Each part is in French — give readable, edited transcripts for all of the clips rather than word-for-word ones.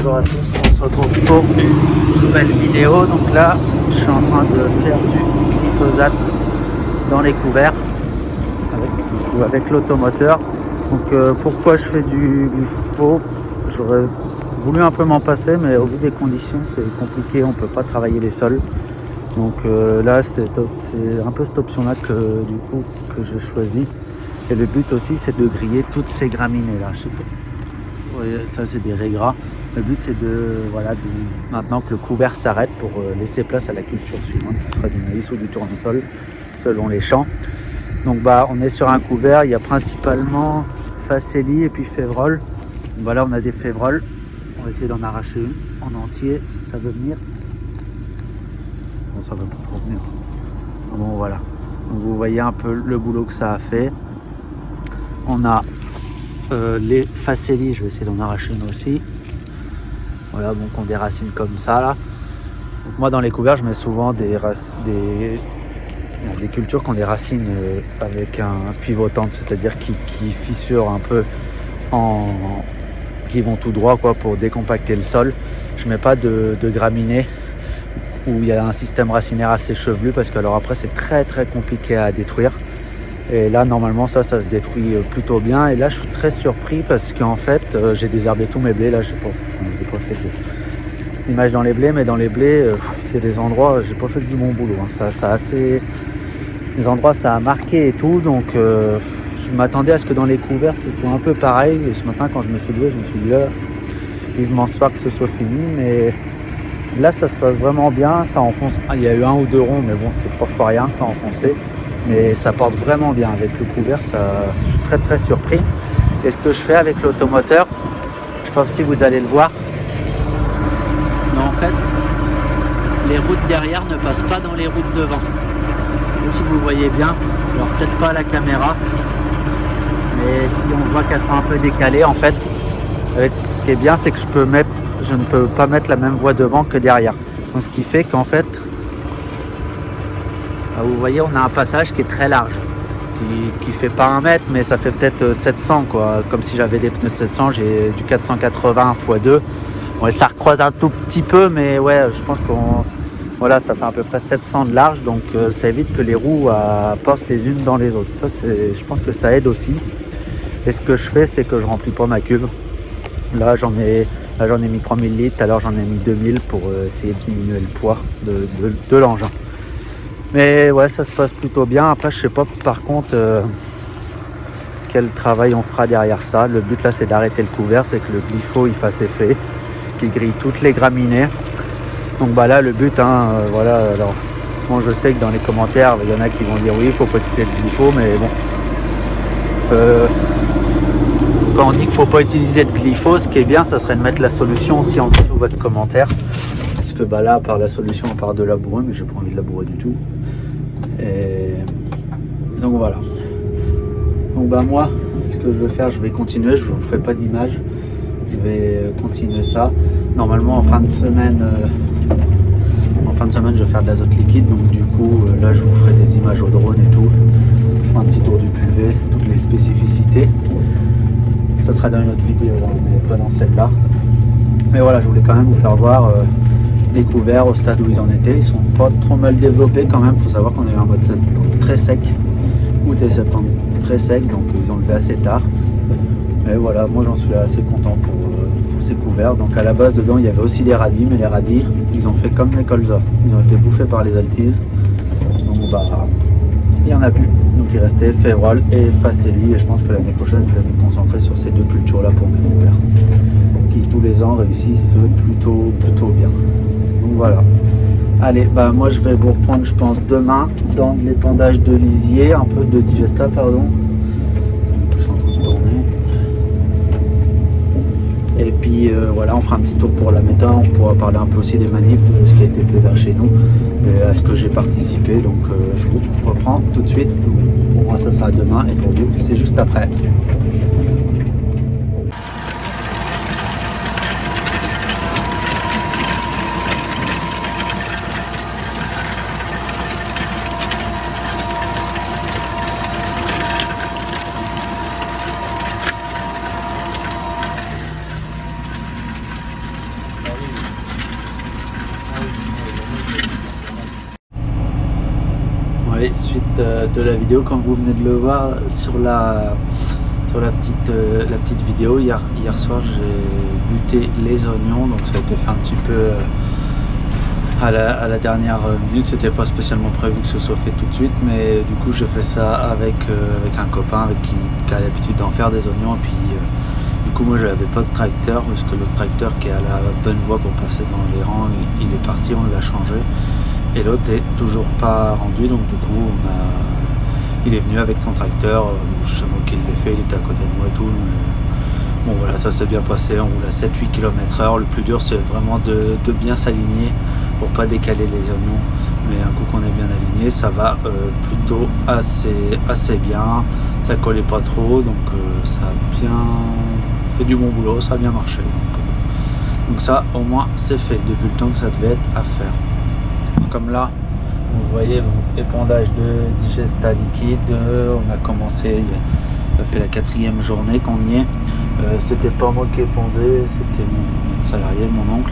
bonjour à tous, on se retrouve pour une nouvelle vidéo. Donc là, je suis en train de faire du glyphosate dans les couverts avec l'automoteur. Donc pourquoi je fais du glypho? J'aurais voulu un peu m'en passer, mais au vu des conditions, c'est compliqué, on ne peut pas travailler les sols. Donc là, c'est un peu cette option-là que j'ai choisi. Et le but aussi, c'est de griller toutes ces graminées là. Je sais pas. Ouais, ça, c'est des raies gras. Le but, c'est maintenant que le couvert s'arrête pour laisser place à la culture suivante, qui sera du maïs ou du tournesol, selon les champs. Donc on est sur un couvert, il y a principalement facélie et puis févrole. Donc, là, on a des févroles. On va essayer d'en arracher une en entier, si ça veut venir. Bon, ça ne va pas trop venir. Bon, voilà. Donc, vous voyez un peu le boulot que ça a fait. On a les facélies, je vais essayer d'en arracher une aussi. Voilà, donc on a des racines comme ça là. Donc moi dans les couverts, je mets souvent des cultures qui ont des racines avec un pivotante, c'est-à-dire qui fissurent un peu, qui vont tout droit quoi, pour décompacter le sol. Je mets pas de graminées où il y a un système racinaire assez chevelu, parce que alors après c'est très très compliqué à détruire. Et là normalement ça se détruit plutôt bien. Et là je suis très surpris parce qu'en fait j'ai désherbé tous mes blés. Là j'ai pas fait d'image dans les blés, mais dans les blés il y a des endroits j'ai pas fait du bon boulot, hein. Ça assez, les endroits ça a marqué et tout. Donc je m'attendais à ce que dans les couverts ce soit un peu pareil. Et ce matin quand je me suis levé, je me suis dit là vivement ce soir que ce soit fini. Mais là ça se passe vraiment bien, ça enfonce. Il y a eu un ou deux ronds, mais bon c'est 3 fois rien, ça a enfoncé. Mais ça porte vraiment bien avec le couvert, je suis très très surpris. Et ce que je fais avec l'automoteur, je pense que vous allez le voir, mais en fait les routes derrière ne passent pas dans les routes devant. Et si vous voyez bien, alors peut-être pas à la caméra, mais si on voit qu'elles sont un peu décalées, en fait, ce qui est bien, c'est que je ne peux pas mettre la même voie devant que derrière. Donc ce qui fait qu'en fait, vous voyez, on a un passage qui est très large, qui fait pas 1 mètre, mais ça fait peut-être 700 quoi. Comme si j'avais des pneus de 700, j'ai du 480 x 2. Bon, ça recroise un tout petit peu, mais ouais, je pense ça fait à peu près 700 de large, donc ça évite que les roues passent les unes dans les autres. Ça, je pense que ça aide aussi. Et ce que je fais, c'est que je remplis pas ma cuve. Là, j'en ai mis 3000 litres, alors j'en ai mis 2000 pour essayer de diminuer le poids de l'engin. Mais ouais, ça se passe plutôt bien. Après, je sais pas par contre quel travail on fera derrière ça. Le but là, c'est d'arrêter le couvert, c'est que le glypho il fasse effet, qu'il grille toutes les graminées. Donc là, le but, voilà. Alors, bon, je sais que dans les commentaires, il y en a qui vont dire oui, il faut pas utiliser le glypho, mais bon. Quand on dit qu'il faut pas utiliser de glypho, ce qui est bien, ça serait de mettre la solution aussi en dessous de votre commentaire. Parce que là, par la solution, on part de labourer, mais j'ai pas envie de labourer du tout. Et donc voilà. Donc moi, ce que je vais faire, je vais continuer. Je vous fais pas d'image. Je vais continuer ça. Normalement, en fin de semaine, je vais faire de l'azote liquide. Donc du coup, là, je vous ferai des images au drone et tout. Je ferai un petit tour du PUV, toutes les spécificités. Ça sera dans une autre vidéo, mais pas dans celle-là. Mais voilà, je voulais quand même vous faire voir les couverts au stade où ils en étaient. Ils sont pas trop mal développés quand même. Il faut savoir qu'on a eu un mois de septembre très sec, août et septembre très sec, donc ils ont levé assez tard. Et voilà, moi j'en suis assez content pour ces couverts. Donc à la base dedans il y avait aussi des radis, mais les radis ils ont fait comme les colzas, ils ont été bouffés par les altises. Donc il y en a plus. Donc il restait févrole et facélie, et je pense que l'année prochaine je vais me concentrer sur ces deux cultures là pour mes couverts, qui tous les ans réussissent plutôt bien. Donc voilà. Allez, moi je vais vous reprendre, je pense, demain dans de l'épandage de lisier, un peu de digesta, pardon. Je suis en train de tourner. Et puis voilà, on fera un petit tour pour la méta, on pourra parler un peu aussi des manifs, de ce qui a été fait vers chez nous, et à ce que j'ai participé. Donc je vous reprends tout de suite. Pour moi ça sera demain, et pour vous c'est juste après. Allez, suite de la vidéo, comme vous venez de le voir sur la petite vidéo, hier soir j'ai buté les oignons, donc ça a été fait un petit peu à la dernière minute. C'était pas spécialement prévu que ce soit fait tout de suite, mais du coup j'ai fait ça avec un copain qui a l'habitude d'en faire des oignons. Et puis du coup moi j'avais pas de tracteur, parce que l'autre tracteur qui est à la bonne voie pour passer dans les rangs, il est parti, on l'a changé. Et l'autre est toujours pas rendu, donc du coup il est venu avec son tracteur. Je sais moi qu'il l'a fait, il était à côté de moi et tout, mais bon voilà, ça s'est bien passé. On roule à 7-8 km/h. Le plus dur c'est vraiment de bien s'aligner pour pas décaler les oignons, mais un coup qu'on est bien aligné, ça va plutôt assez bien. Ça collait pas trop, donc ça a bien fait du bon boulot, ça a bien marché, donc ça au moins c'est fait depuis le temps que ça devait être à faire. Comme là, vous voyez, bon, épandage de digesta liquide. On a commencé, ça fait la 4e journée qu'on y est. C'était pas moi qui épandais, c'était mon salarié, mon oncle.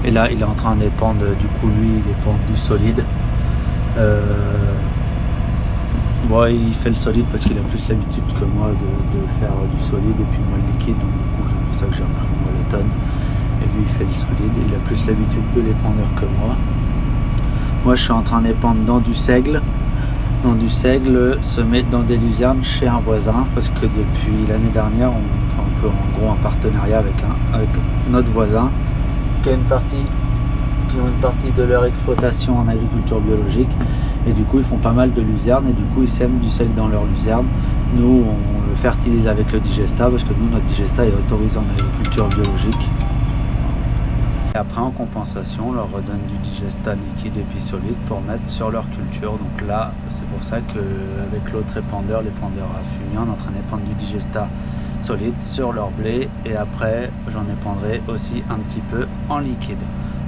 Et là, il est en train d'épandre, du coup, lui, il épand du solide. Bon, il fait le solide parce qu'il a plus l'habitude que moi de faire du solide, et puis moi le liquide, donc du coup, c'est pour ça que j'ai repris moi la tonne. Et lui il fait le solide, il a plus l'habitude de l'épandeur que moi. Moi je suis en train d'épandre dans du seigle. Dans du seigle semé dans des luzernes chez un voisin, parce que depuis l'année dernière on fait un peu en gros un partenariat avec notre voisin qui a une partie de leur exploitation en agriculture biologique, et du coup ils font pas mal de luzernes, et du coup ils sèment du seigle dans leurs luzernes. Nous on le fertilise avec le digesta, parce que nous notre digesta est autorisé en agriculture biologique. Et après en compensation on leur redonne du digesta liquide et puis solide pour mettre sur leur culture. Donc là c'est pour ça qu'avec l'autre l'épandeur à fumier, on est en train d'épandre du digesta solide sur leur blé, et après j'en épandrai aussi un petit peu en liquide.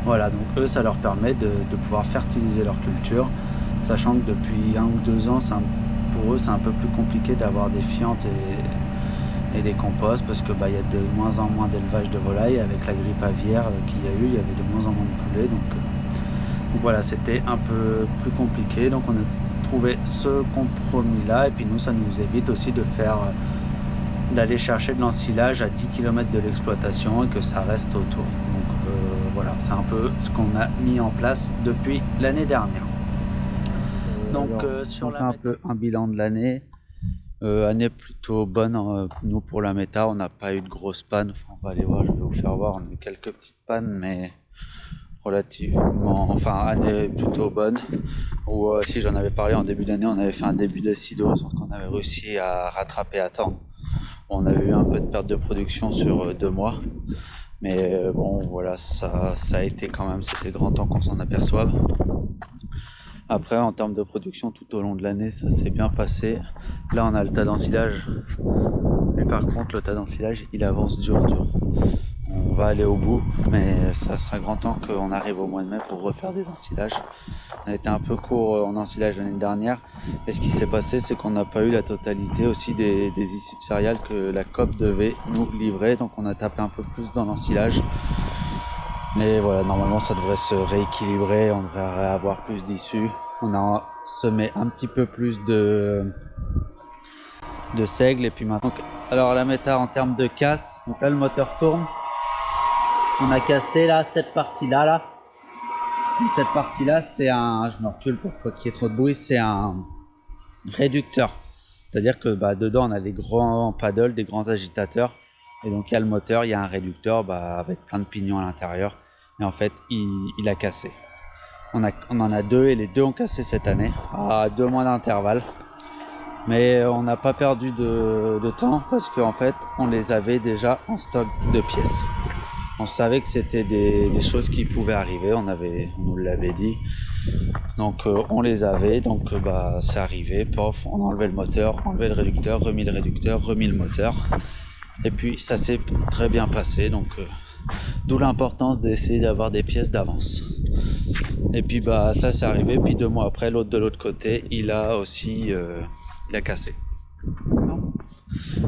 Voilà, donc eux ça leur permet de pouvoir fertiliser leur culture, sachant que depuis 1 ou 2 ans pour eux c'est un peu plus compliqué d'avoir des fientes et des composts, parce que il y a de moins en moins d'élevage de volailles. Avec la grippe aviaire qu'il y a eu, il y avait de moins en moins de poulets, donc voilà, c'était un peu plus compliqué. Donc on a trouvé ce compromis là, et puis nous ça nous évite aussi d'aller chercher de l'ensilage à 10 km de l'exploitation et que ça reste autour. Donc voilà, c'est un peu ce qu'on a mis en place depuis l'année dernière. Donc sur la un peu un bilan de l'année. Année plutôt bonne, nous pour la méta on n'a pas eu de grosses pannes. Enfin, on va aller voir, je vais vous faire voir, on a eu quelques petites pannes, mais relativement, enfin année plutôt bonne. Ou si j'en avais parlé en début d'année, on avait fait un début d'acidose, donc on avait réussi à rattraper à temps. On avait eu un peu de perte de production sur 2 mois, mais bon voilà, ça a été quand même, c'était grand temps qu'on s'en aperçoive. Après en termes de production tout au long de l'année ça s'est bien passé. Là on a le tas d'ensilage, mais par contre le tas d'ensilage il avance dur. On va aller au bout, mais ça sera grand temps qu'on arrive au mois de mai pour refaire des ensilages. On a été un peu court en ensilage l'année dernière, et ce qui s'est passé c'est qu'on n'a pas eu la totalité aussi des issues de céréales que la COP devait nous livrer, donc on a tapé un peu plus dans l'ensilage. Mais voilà, normalement ça devrait se rééquilibrer, on devrait avoir plus d'issues. On a semé un petit peu plus de seigle, et puis maintenant. Alors la méta en termes de casse, donc là le moteur tourne. On a cassé là cette partie là. Donc cette partie là c'est un, je me recule pour pas qu'il y ait trop de bruit, c'est un réducteur. C'est-à-dire que dedans on a des grands paddles, des grands agitateurs. Et donc il y a le moteur, il y a un réducteur avec plein de pignons à l'intérieur. Et en fait, il a cassé. On en a 2, et les 2 ont cassé cette année, à 2 mois d'intervalle. Mais on n'a pas perdu de temps, parce qu'en fait, on les avait déjà en stock de pièces. On savait que c'était des choses qui pouvaient arriver, on nous l'avait dit. Donc on les avait, donc c'est arrivé, pof, on a enlevé le moteur, enlevé le réducteur, remis le moteur. Et puis ça s'est très bien passé, donc d'où l'importance d'essayer d'avoir des pièces d'avance. Et puis ça c'est arrivé, puis 2 mois après, l'autre de l'autre côté, il a aussi il a cassé.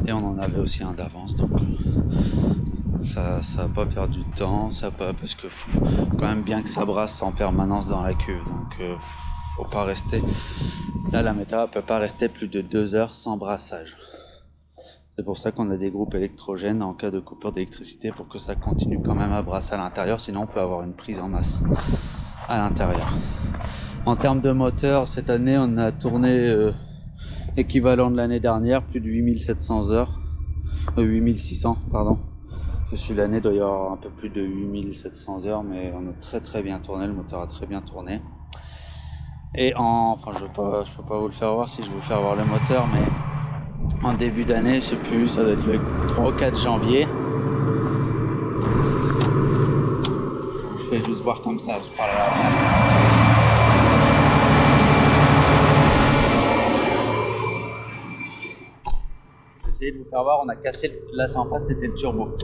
Et on en avait aussi un d'avance, donc ça n'a pas perdu de temps, parce que faut quand même bien que ça brasse en permanence dans la cuve, donc faut pas rester. Là, la Meta peut pas rester plus de 2 heures sans brassage. C'est pour ça qu'on a des groupes électrogènes en cas de coupure d'électricité pour que ça continue quand même à brasser à l'intérieur, sinon on peut avoir une prise en masse à l'intérieur. En termes de moteur, cette année on a tourné équivalent de l'année dernière, plus de 8700 heures, 8600 pardon. Celui l'année doit y avoir un peu plus de 8700 heures, mais on a très bien tourné, le moteur a très bien tourné. Et enfin je peux pas vous le faire voir si je veux faire voir le moteur, mais en début d'année, je sais plus, ça doit être le 3 ou 4 janvier. Je fais juste voir comme ça, je parle à la J'ai essayé de vous faire voir, on a cassé, là en face c'était le turbo.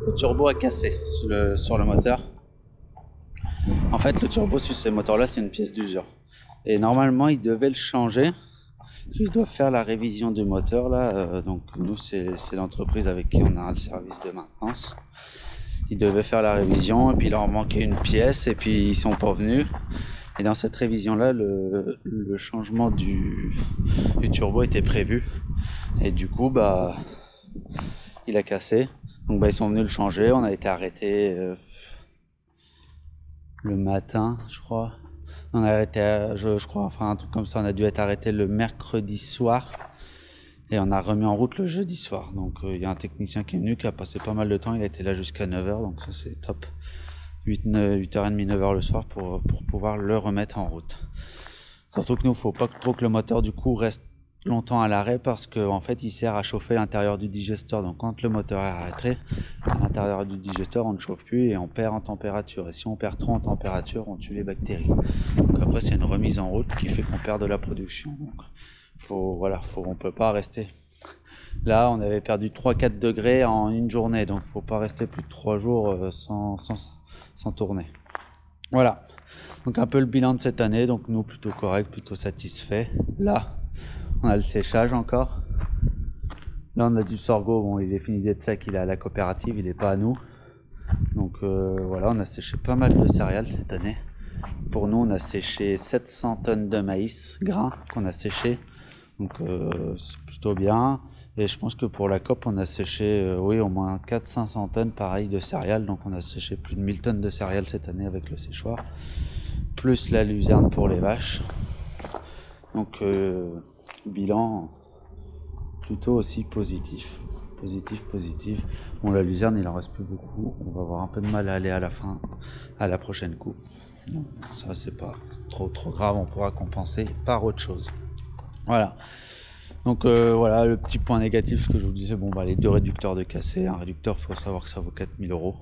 Le turbo a cassé sur le moteur. En fait, le turbo sur ces moteurs-là, c'est une pièce d'usure. Et normalement, ils devaient le changer. Ils doivent faire la révision du moteur là, donc nous c'est l'entreprise avec qui on a le service de maintenance. Ils devaient faire la révision et puis il leur manquait une pièce et puis ils sont pas venus. Et dans cette révision là, le changement du turbo était prévu et du coup il a cassé. Donc ils sont venus le changer. On a été arrêté le matin, je crois. On a arrêté, je crois, enfin un truc comme ça, on a dû être arrêté le mercredi soir et on a remis en route le jeudi soir. Donc il y a un technicien qui est venu, qui a passé pas mal de temps, il a été là jusqu'à 9h, donc ça c'est top. 8h30, 9h le soir pour pouvoir le remettre en route. Surtout que nous, il ne faut pas trop que le moteur du coup reste longtemps à l'arrêt parce qu'en fait il sert à chauffer l'intérieur du digesteur. Donc quand le moteur est arrêté, à l'intérieur du digesteur on ne chauffe plus et on perd en température. Et si on perd trop en température, on tue les bactéries. Donc après c'est une remise en route qui fait qu'on perd de la production. Donc on peut pas rester. Là on avait perdu 3-4 degrés en une journée, donc faut pas rester plus de 3 jours sans tourner. Voilà, donc un peu le bilan de cette année. Donc nous plutôt correct, plutôt satisfait. Là on a le séchage encore. Là on a du sorgho, bon il est fini d'être sec, il est à la coopérative, il n'est pas à nous. Donc voilà, on a séché pas mal de céréales cette année. Pour nous on a séché 700 tonnes de maïs grain qu'on a séché. Donc c'est plutôt bien. Et je pense que pour la COP on a séché au moins 400-500 tonnes pareil de céréales. Donc on a séché plus de 1000 tonnes de céréales cette année avec le séchoir. Plus la luzerne pour les vaches. Donc bilan plutôt aussi positif. Positif. Bon, la luzerne il en reste plus beaucoup. On va avoir un peu de mal à aller à la fin, à la prochaine coupe. Donc, ça c'est pas trop grave, on pourra compenser par autre chose. Voilà. Donc voilà le petit point négatif, ce que je vous disais, les 2 réducteurs de cassé. Un réducteur, faut savoir que ça vaut 4000 €.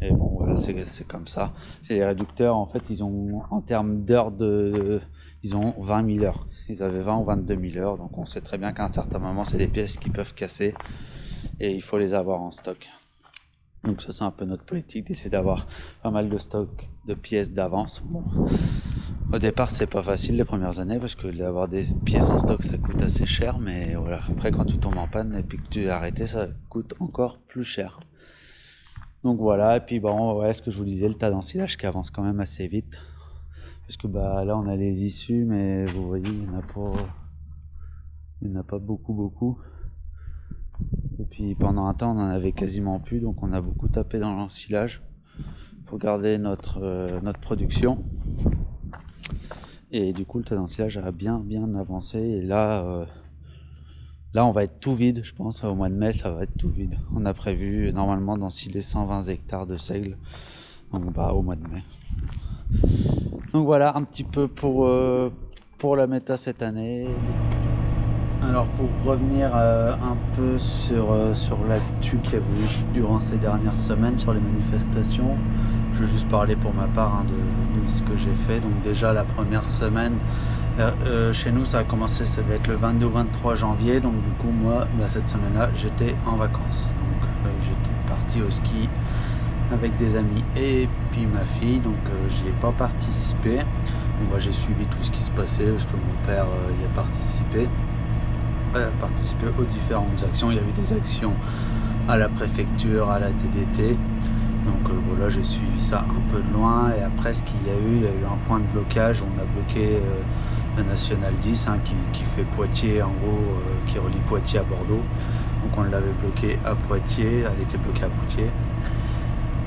Et bon voilà, c'est comme ça. C'est les réducteurs, en fait, ils ont en termes d'heures ils ont 20 000 heures. Ils avaient 20 ou 22 000 heures, donc on sait très bien qu'à un certain moment, c'est des pièces qui peuvent casser et il faut les avoir en stock. Donc ça, c'est un peu notre politique, d'essayer d'avoir pas mal de stock de pièces d'avance. Bon, au départ, c'est pas facile les premières années parce que d'avoir des pièces en stock, ça coûte assez cher, mais voilà, après quand tu tombes en panne et puis que tu es arrêté, ça coûte encore plus cher. Donc voilà, et puis ce que je vous disais, le tas d'ensilage qui avance quand même assez vite. Parce que là on a les issues, mais vous voyez il n'y en a pas beaucoup. Et puis pendant un temps on en avait quasiment plus, donc on a beaucoup tapé dans l'ensilage pour garder notre production. Et du coup le tas d'ensilage a bien avancé. Et là on va être tout vide, je pense au mois de mai ça va être tout vide. On a prévu normalement d'ensiler 120 hectares de seigle, donc au mois de mai. Donc voilà un petit peu pour la méta cette année. Alors pour revenir un peu sur l'actu qu'il y a eu durant ces dernières semaines sur les manifestations, je vais juste parler pour ma part de ce que j'ai fait. Donc déjà la première semaine, chez nous ça a commencé, ça va être le 22 ou 23 janvier. Donc du coup moi cette semaine-là j'étais en vacances. Donc j'étais parti au ski avec des amis et puis ma fille, donc j'y ai pas participé. Bon, j'ai suivi tout ce qui se passait parce que mon père y a participé aux différentes actions. Il y avait des actions à la préfecture, à la DDT, Donc voilà, j'ai suivi ça un peu de loin et après ce qu'il y a eu, un point de blocage. On a bloqué la Nationale 10 qui fait Poitiers en gros, qui relie Poitiers à Bordeaux. Donc on l'avait bloqué à Poitiers, elle était bloquée à Poitiers.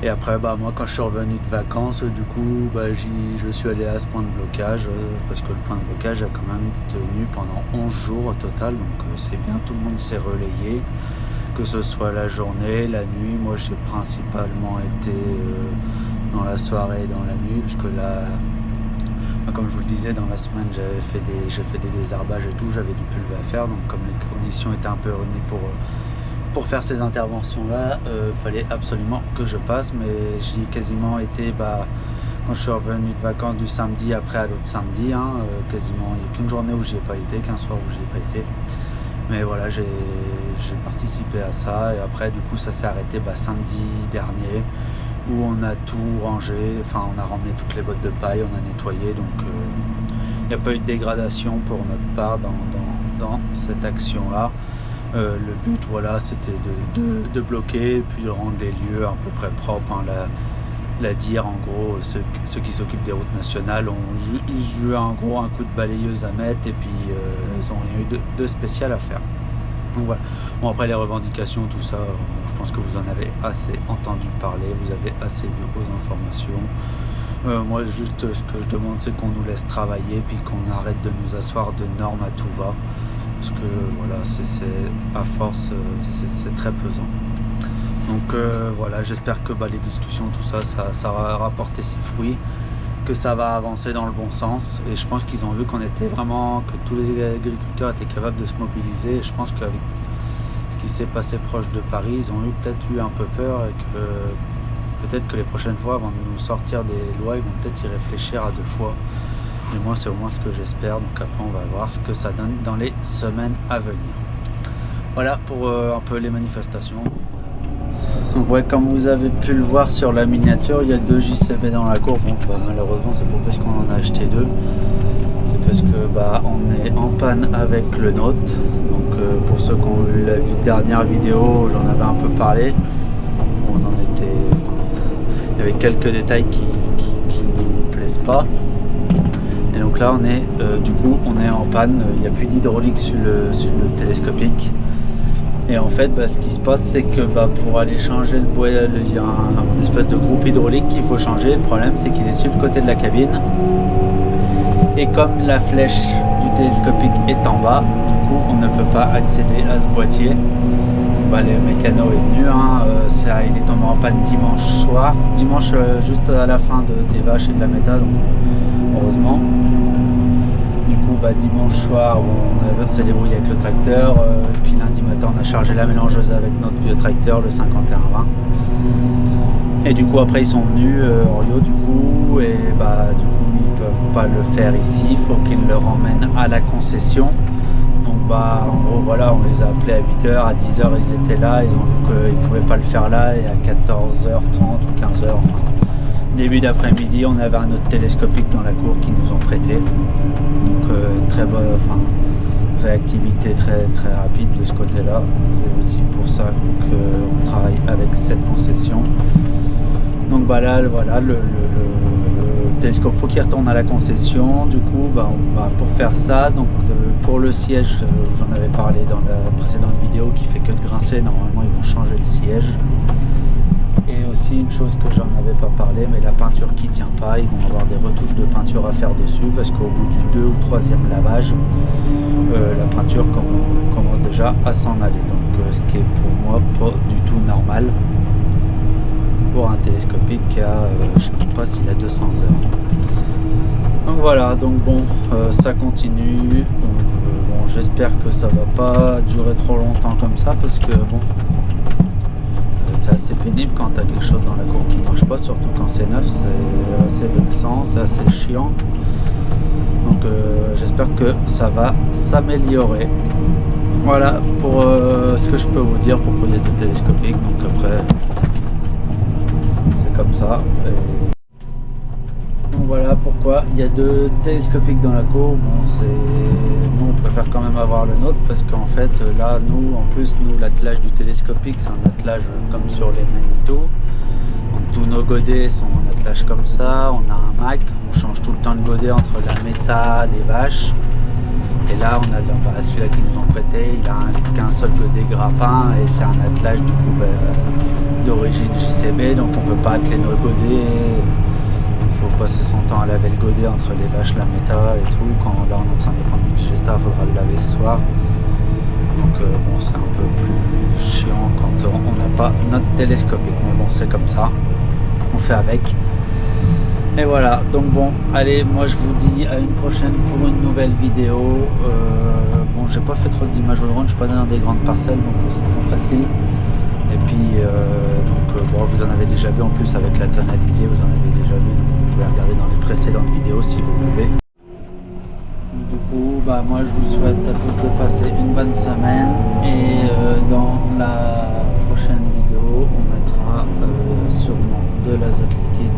Et après moi quand je suis revenu de vacances, du coup je suis allé à ce point de blocage parce que le point de blocage a quand même tenu pendant 11 jours au total. Donc c'est bien, tout le monde s'est relayé, que ce soit la journée, la nuit. Moi j'ai principalement été dans la soirée et dans la nuit, puisque là, comme je vous le disais, dans la semaine j'ai fait des désherbages et tout, j'avais du pulvé à faire. Donc comme les conditions étaient un peu réunies pour faire ces interventions là, fallait absolument que je passe. Mais j'y ai quasiment été quand je suis revenu de vacances du samedi après à l'autre samedi, quasiment il n'y a qu'une journée où j'y ai pas été, qu'un soir où j'y ai pas été. Mais voilà, j'ai participé à ça et après du coup ça s'est arrêté samedi dernier, où on a tout rangé, on a ramené toutes les bottes de paille, on a nettoyé. Donc il n'y a pas eu de dégradation pour notre part dans cette action là. Le but c'était de bloquer et puis de rendre les lieux à peu près propres. La DIR, en gros, ceux qui s'occupent des routes nationales ont eu en gros un coup de balayeuse à mettre et puis ils n'ont rien eu de spécial à faire. Donc voilà. Bon, après les revendications, tout ça, je pense que vous en avez assez entendu parler, vous avez assez vu vos informations. Moi juste ce que je demande, c'est qu'on nous laisse travailler puis qu'on arrête de nous asseoir de normes à tout va. Parce que voilà, c'est à force, c'est très pesant. Donc voilà, j'espère que les discussions, tout ça va rapporter ses fruits, que ça va avancer dans le bon sens. Et je pense qu'ils ont vu que tous les agriculteurs étaient capables de se mobiliser. Et je pense qu'avec ce qui s'est passé proche de Paris, ils ont peut-être eu un peu peur et que peut-être que les prochaines fois, avant de nous sortir des lois, ils vont peut-être y réfléchir à 2 fois. Et moi, c'est au moins ce que j'espère. Donc après, on va voir ce que ça donne dans les semaines à venir. Voilà pour un peu les manifestations. Donc ouais, comme vous avez pu le voir sur la miniature, il y a 2 JCB dans la cour. Bon, malheureusement, c'est pas parce qu'on en a acheté 2. C'est parce que on est en panne avec le nôtre. Donc pour ceux qui ont vu la dernière vidéo, j'en avais un peu parlé. Il y avait quelques détails qui nous plaisent pas. Et donc là on est en panne, il n'y a plus d'hydraulique sur le télescopique. Et en fait ce qui se passe, c'est que pour aller changer le bois, il y a une espèce de groupe hydraulique qu'il faut changer. Le problème c'est qu'il est sur le côté de la cabine. Et comme la flèche du télescopique est en bas, du coup on ne peut pas accéder à ce boîtier. Le mécano est venu, il est tombé en panne dimanche soir, juste à la fin des vaches et de la méta, donc heureusement. Du coup dimanche soir on s'est débrouillé avec le tracteur, puis lundi matin on a chargé la mélangeuse avec notre vieux tracteur, le 51-20. Et du coup après ils sont venus Orio du coup, et du coup ils peuvent pas le faire ici, il faut qu'ils le ramènent à la concession. Donc en gros voilà, on les a appelés à 8h, à 10h ils étaient là, ils ont vu qu'ils ne pouvaient pas le faire là, et à 14h30 ou 15h, début d'après-midi, on avait un autre télescopique dans la cour qu'ils nous ont prêté. Donc très bonne, réactivité très très rapide de ce côté-là. C'est aussi pour ça qu'on travaille avec cette concession. Donc là voilà, le télescope, faut qu'il retourne à la concession. Du coup pour faire ça, donc pour le siège, j'en avais parlé dans la précédente vidéo, qui fait que de grincer, normalement ils vont changer le siège. Et aussi une chose que j'en avais pas parlé, mais la peinture qui tient pas, ils vont avoir des retouches de peinture à faire dessus, parce qu'au bout du 2e ou 3e lavage, la peinture commence déjà à s'en aller. Donc ce qui est pour moi pas du tout normal pour un télescopique qui a, je sais pas s'il a 200 heures. Donc voilà, donc ça continue. Donc j'espère que ça va pas durer trop longtemps comme ça, parce que c'est assez pénible quand tu as quelque chose dans la cour qui marche pas, surtout quand c'est neuf, c'est assez vexant, c'est assez chiant. Donc j'espère que ça va s'améliorer. Voilà pour ce que je peux vous dire, pourquoi il y a des télescopiques. Donc après c'est comme ça. Donc voilà pourquoi il y a 2 télescopiques dans la cour. Nous on préfère quand même avoir le nôtre, parce qu'en fait là l'attelage du télescopique, c'est un attelage comme sur les Magneto, en tous nos godets sont en attelage comme ça. On a un Mac, on change tout le temps de godet entre la méta, les vaches. Et là, on a celui-là qu'ils nous ont prêté, il a qu'un seul godet grappin et c'est un attelage du coup d'origine JCB, donc on peut pas atteler nos godets. Il faut passer son temps à laver le godet entre les vaches, la méta et tout. Quand là on est en train de prendre du digesta, il faudra le laver ce soir. Donc bon, c'est un peu plus chiant quand on n'a pas notre télescopique, mais bon, c'est comme ça, on fait avec. Et voilà, donc bon, allez, moi je vous dis à une prochaine pour une nouvelle vidéo. Bon, j'ai pas fait trop d'images au drone, je suis pas dans des grandes parcelles, donc c'est pas facile. Et puis, bon, vous en avez déjà vu en plus avec la tonalisée, vous en avez déjà vu, donc vous pouvez regarder dans les précédentes vidéos si vous voulez. Du coup, moi je vous souhaite à tous de passer une bonne semaine et dans la prochaine vidéo, on mettra sûrement de l'azote liquide.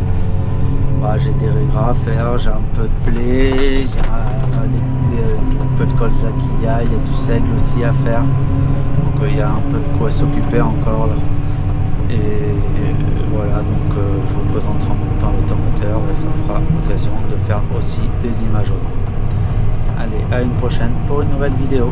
J'ai des régras à faire, j'ai un peu de blé, j'ai un peu de colza qu'il y a du seigle aussi à faire. Donc il y a un peu de quoi s'occuper encore là. Et voilà, donc je vous présenterai en même temps l'automoteur et ça fera l'occasion de faire aussi des images au drone. Allez, à une prochaine pour une nouvelle vidéo.